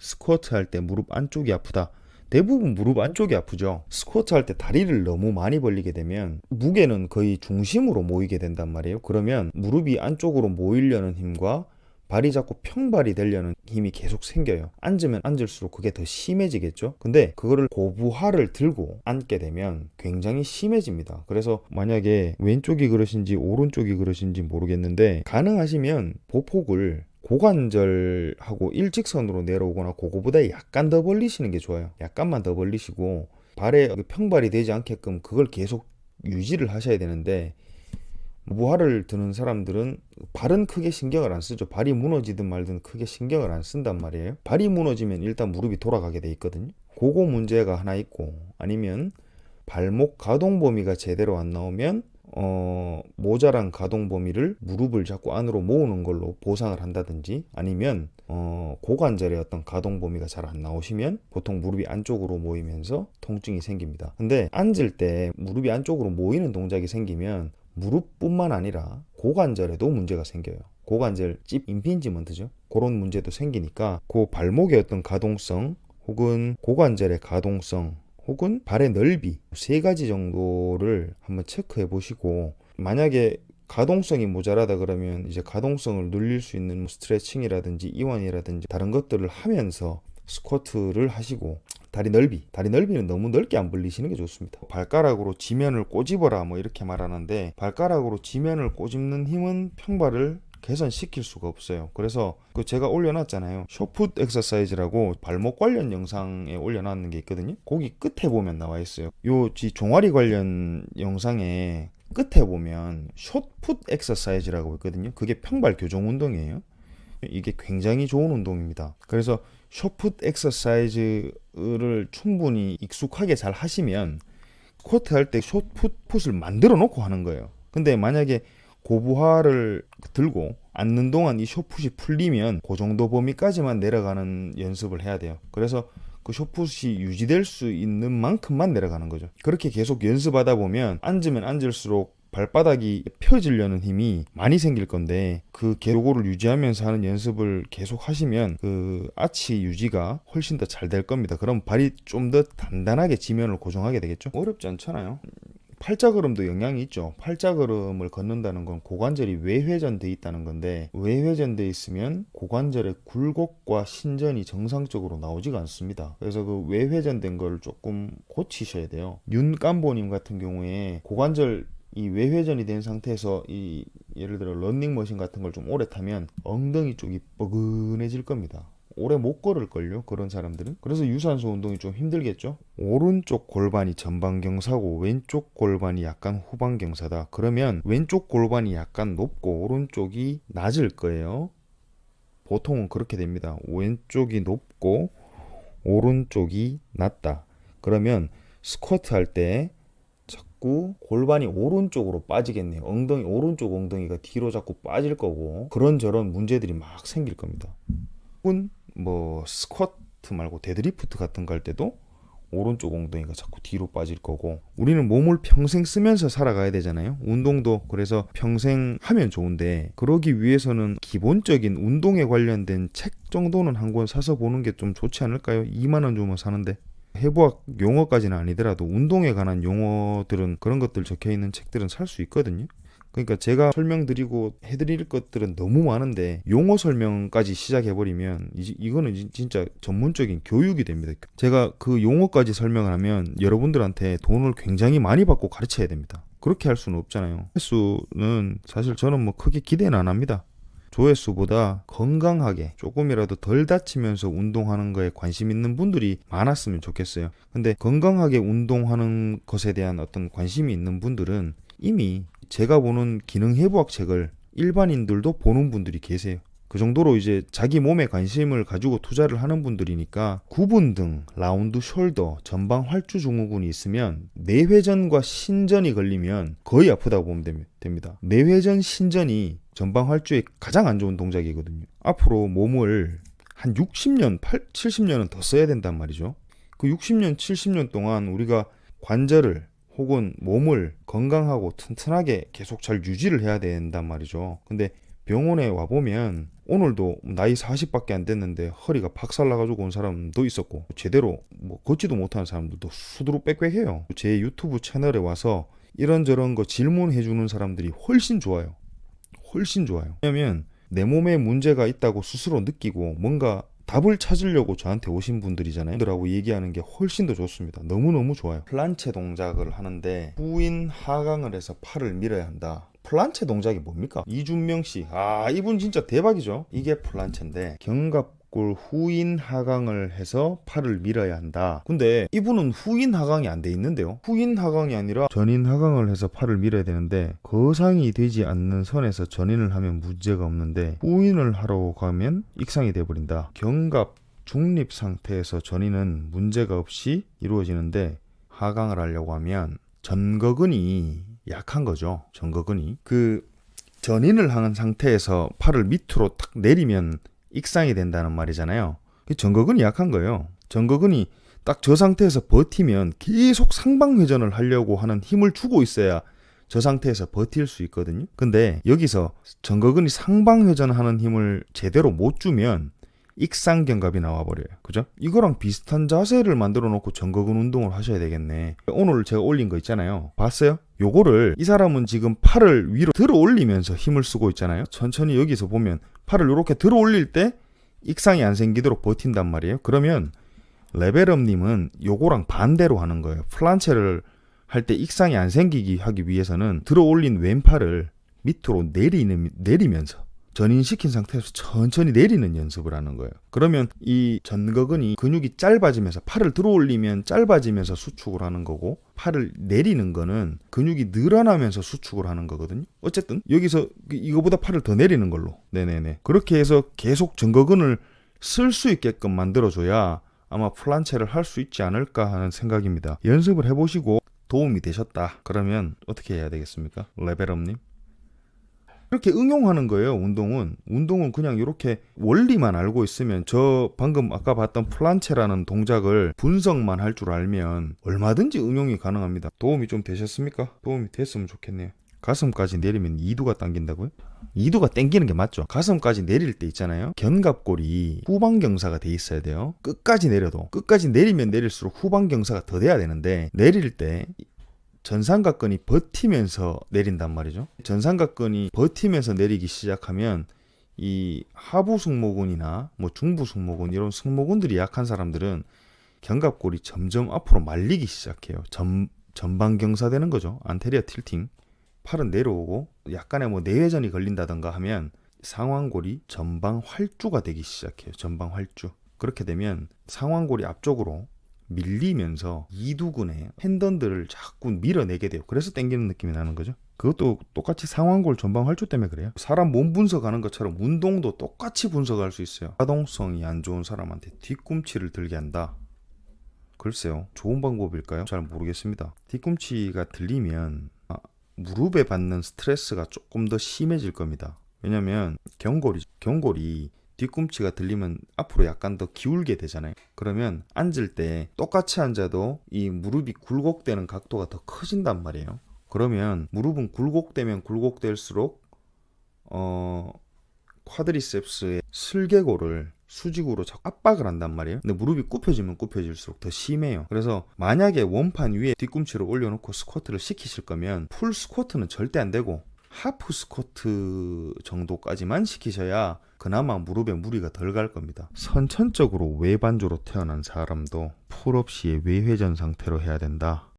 스쿼트 할 때 무릎 안쪽이 아프다. 대부분 무릎 안쪽이 아프죠. 스쿼트 할 때 다리를 너무 많이 벌리게 되면 무게는 거의 중심으로 모이게 된단 말이에요. 그러면 무릎이 안쪽으로 모이려는 힘과 발이 자꾸 평발이 되려는 힘이 계속 생겨요. 앉으면 앉을수록 그게 더 심해지겠죠. 근데 그거를 고부하를 들고 앉게 되면 굉장히 심해집니다. 그래서 만약에 왼쪽이 그러신지 오른쪽이 그러신지 모르겠는데, 가능하시면 보폭을 고관절하고 일직선으로 내려오거나 그거보다 약간 더 벌리시는 게 좋아요. 약간만 더 벌리시고 발에 평발이 되지 않게끔 그걸 계속 유지를 하셔야 되는데, 무화를 드는 사람들은 발은 크게 신경을 안 쓰죠. 발이 무너지든 말든 크게 신경을 안 쓴단 말이에요. 발이 무너지면 일단 무릎이 돌아가게 돼 있거든요. 그거 문제가 하나 있고, 아니면 발목 가동 범위가 제대로 안 나오면 모자란 가동 범위를 무릎을 자꾸 안으로 모으는 걸로 보상을 한다든지, 아니면 고관절의 어떤 가동 범위가 잘 안 나오시면 보통 무릎이 안쪽으로 모이면서 통증이 생깁니다. 근데 앉을 때 무릎이 안쪽으로 모이는 동작이 생기면 무릎뿐만 아니라 고관절에도 문제가 생겨요. 고관절 찝 임핀지먼트죠. 그런 문제도 생기니까 그 발목의 어떤 가동성, 혹은 고관절의 가동성, 혹은 발의 넓이, 세 가지 정도를 한번 체크해 보시고, 만약에 가동성이 모자라다 그러면 이제 가동성을 늘릴 수 있는 스트레칭이라든지 이완이라든지 다른 것들을 하면서 스쿼트를 하시고, 다리 넓이는 너무 넓게 안 벌리시는 게 좋습니다. 발가락으로 지면을 꼬집어라 뭐 이렇게 말하는데, 발가락으로 지면을 꼬집는 힘은 평발을 개선시킬 수가 없어요. 그래서 그 제가 올려놨잖아요. 쇼풋 엑서사이즈라고 발목 관련 영상에 올려놨는 게 있거든요. 거기 끝에 보면 나와 있어요. 요 종아리 관련 영상에 끝에 보면 숏풋 엑서사이즈라고 있거든요. 그게 평발 교정 운동이에요. 이게 굉장히 좋은 운동입니다. 그래서 숏풋 엑서사이즈를 충분히 익숙하게 잘 하시면 스쿼트 할 때 숏풋을 만들어 놓고 하는 거예요. 근데 만약에 고부하를 들고 앉는 동안 이 숏풋이 풀리면 그 정도 범위까지만 내려가는 연습을 해야 돼요. 그래서 그 숏풋이 유지될 수 있는 만큼만 내려가는 거죠. 그렇게 계속 연습하다 보면 앉으면 앉을수록 발바닥이 펴지려는 힘이 많이 생길 건데, 그 요거를 유지하면서 하는 연습을 계속 하시면 그 아치 유지가 훨씬 더 잘 될 겁니다. 그럼 발이 좀 더 단단하게 지면을 고정하게 되겠죠. 어렵지 않잖아요. 팔자걸음도 영향이 있죠. 팔자걸음을 걷는다는 건 고관절이 외회전돼 있다는 건데, 외회전돼 있으면 고관절의 굴곡과 신전이 정상적으로 나오지가 않습니다. 그래서 그 외회전된 걸 조금 고치셔야 돼요. 윤깜보님 같은 경우에 고관절 이 외회전이 된 상태에서 이 예를 들어 런닝머신 같은 걸 좀 오래 타면 엉덩이 쪽이 뻐근해질 겁니다. 오래 못 걸을걸요, 그런 사람들은. 그래서 유산소 운동이 좀 힘들겠죠. 오른쪽 골반이 전방경사고 왼쪽 골반이 약간 후방경사다. 그러면 왼쪽 골반이 약간 높고 오른쪽이 낮을 거예요. 보통은 그렇게 됩니다. 왼쪽이 높고 오른쪽이 낮다. 그러면 스쿼트 할 때 자꾸 골반이 오른쪽으로 빠지겠네요. 오른쪽 엉덩이가 뒤로 자꾸 빠질 거고, 그런저런 문제들이 막 생길 겁니다. 혹은 뭐 스쿼트 말고 데드리프트 같은 거 할 때도 오른쪽 엉덩이가 자꾸 뒤로 빠질 거고, 우리는 몸을 평생 쓰면서 살아가야 되잖아요. 운동도 그래서 평생 하면 좋은데, 그러기 위해서는 기본적인 운동에 관련된 책 정도는 한 권 사서 보는 게 좀 좋지 않을까요? 2만 원 주면 사는데. 해부학 용어까지는 아니더라도 운동에 관한 용어들은, 그런 것들 적혀있는 책들은 살 수 있거든요. 그러니까 제가 설명드리고 해드릴 것들은 너무 많은데 용어 설명까지 시작해버리면 이거는 진짜 전문적인 교육이 됩니다. 제가 그 용어까지 설명을 하면 여러분들한테 돈을 굉장히 많이 받고 가르쳐야 됩니다. 그렇게 할 수는 없잖아요. 조회수는 사실 저는 뭐 크게 기대는 안 합니다. 조회수보다 건강하게 조금이라도 덜 다치면서 운동하는 거에 관심 있는 분들이 많았으면 좋겠어요. 근데 건강하게 운동하는 것에 대한 어떤 관심이 있는 분들은 이미 제가 보는 기능해부학 책을 일반인들도 보는 분들이 계세요. 그 정도로 이제 자기 몸에 관심을 가지고 투자를 하는 분들이니까, 구분 등, 라운드 숄더, 전방 활주 증후군이 있으면 내회전과 신전이 걸리면 거의 아프다고 보면 됩니다. 내회전, 신전이 전방 활주의 가장 안 좋은 동작이거든요. 앞으로 몸을 한 60년, 70년은 더 써야 된단 말이죠. 그 60년, 70년 동안 우리가 관절을 혹은 몸을 건강하고 튼튼하게 계속 잘 유지를 해야 된단 말이죠. 근데 병원에 와보면 오늘도 나이 40밖에 안 됐는데 허리가 박살나가지고 온 사람도 있었고, 제대로 뭐 걷지도 못하는 사람들도 수두룩 빽빽해요. 제 유튜브 채널에 와서 이런저런 거 질문해주는 사람들이 훨씬 좋아요. 훨씬 좋아요. 왜냐면 내 몸에 문제가 있다고 스스로 느끼고 뭔가 답을 찾으려고 저한테 오신 분들이잖아요. 그들하고 얘기하는 게 훨씬 더 좋습니다. 너무너무 좋아요. 플란체 동작을 하는데 후인 하강을 해서 팔을 밀어야 한다. 플란체 동작이 뭡니까? 이준명 씨. 이분 진짜 대박이죠. 이게 플란체인데 견갑골 후인 하강을 해서 팔을 밀어야 한다. 근데 이분은 후인 하강이 안 돼 있는데요. 후인 하강이 아니라 전인 하강을 해서 팔을 밀어야 되는데 거상이 되지 않는 선에서 전인을 하면 문제가 없는데 후인을 하러 가면 익상이 돼버린다. 견갑 중립 상태에서 전인은 문제가 없이 이루어지는데 하강을 하려고 하면 전거근이 약한 거죠. 전거근이. 그 전인을 하는 상태에서 팔을 밑으로 탁 내리면 익상이 된다는 말이잖아요. 그 전거근이 약한 거예요. 전거근이 딱 저 상태에서 버티면 계속 상방회전을 하려고 하는 힘을 주고 있어야 저 상태에서 버틸 수 있거든요. 근데 여기서 전거근이 상방회전하는 힘을 제대로 못 주면 익상견갑이 나와버려요. 그죠? 이거랑 비슷한 자세를 만들어 놓고 전거근 운동을 하셔야 되겠네. 오늘 제가 올린 거 있잖아요. 봤어요? 요거를 이 사람은 지금 팔을 위로 들어 올리면서 힘을 쓰고 있잖아요. 천천히 여기서 보면 팔을 이렇게 들어 올릴 때 익상이 안 생기도록 버틴단 말이에요. 그러면 레벨업님은 요거랑 반대로 하는 거예요. 플란체를 할 때 익상이 안 생기게 하기 위해서는 들어 올린 왼팔을 밑으로 내리면서 전인시킨 상태에서 천천히 내리는 연습을 하는 거예요. 그러면 이 전거근이 근육이 짧아지면서 팔을 들어 올리면 짧아지면서 수축을 하는 거고, 팔을 내리는 거는 근육이 늘어나면서 수축을 하는 거거든요. 어쨌든 여기서 이거보다 팔을 더 내리는 걸로. 네네네. 그렇게 해서 계속 전거근을 쓸 수 있게끔 만들어줘야 아마 플란체를 할 수 있지 않을까 하는 생각입니다. 연습을 해보시고 도움이 되셨다. 그러면 어떻게 해야 되겠습니까? 레벨업님? 이렇게 응용하는 거예요. 운동은 그냥 이렇게 원리만 알고 있으면, 저 방금 아까 봤던 플란체라는 동작을 분석만 할 줄 알면 얼마든지 응용이 가능합니다. 도움이 좀 되셨습니까? 도움이 됐으면 좋겠네요. 가슴까지 내리면 2두가 당긴다고요? 2두가 당기는 게 맞죠. 가슴까지 내릴 때 있잖아요. 견갑골이 후방경사가 돼 있어야 돼요. 끝까지 내리면 내릴수록 후방경사가 더 돼야 되는데, 내릴 때 전삼각근이 버티면서 내린단 말이죠. 전삼각근이 버티면서 내리기 시작하면 이 하부 승모근이나 뭐 중부 승모근, 이런 승모근들이 약한 사람들은 견갑골이 점점 앞으로 말리기 시작해요. 전방경사되는 거죠. 안테리어 틸팅. 팔은 내려오고 약간의 뭐 내외전이 걸린다던가 하면 상완골이 전방 활주가 되기 시작해요. 전방 활주. 그렇게 되면 상완골이 앞쪽으로 밀리면서 이두근의 텐던들을 자꾸 밀어내게 돼요. 그래서 당기는 느낌이 나는 거죠. 그것도 똑같이 상완골 전방 활주 때문에 그래요. 사람 몸 분석하는 것처럼 운동도 똑같이 분석할 수 있어요. 가동성이 안 좋은 사람한테 뒤꿈치를 들게 한다. 글쎄요. 좋은 방법일까요? 잘 모르겠습니다. 뒤꿈치가 들리면 무릎에 받는 스트레스가 조금 더 심해질 겁니다. 왜냐면 경골이 뒤꿈치가 들리면 앞으로 약간 더 기울게 되잖아요. 그러면 앉을 때 똑같이 앉아도 이 무릎이 굴곡되는 각도가 더 커진단 말이에요. 그러면 무릎은 굴곡되면 굴곡될수록 쿼드리셉스의 슬개골을 수직으로 자꾸 압박을 한단 말이에요. 근데 무릎이 굽혀지면 굽혀질수록 더 심해요. 그래서 만약에 원판 위에 뒤꿈치를 올려놓고 스쿼트를 시키실 거면 풀 스쿼트는 절대 안 되고 하프 스쿼트 정도까지만 시키셔야 그나마 무릎에 무리가 덜 갈 겁니다. 선천적으로 외반조로 태어난 사람도 풀업 시에 외회전 상태로 해야 된다.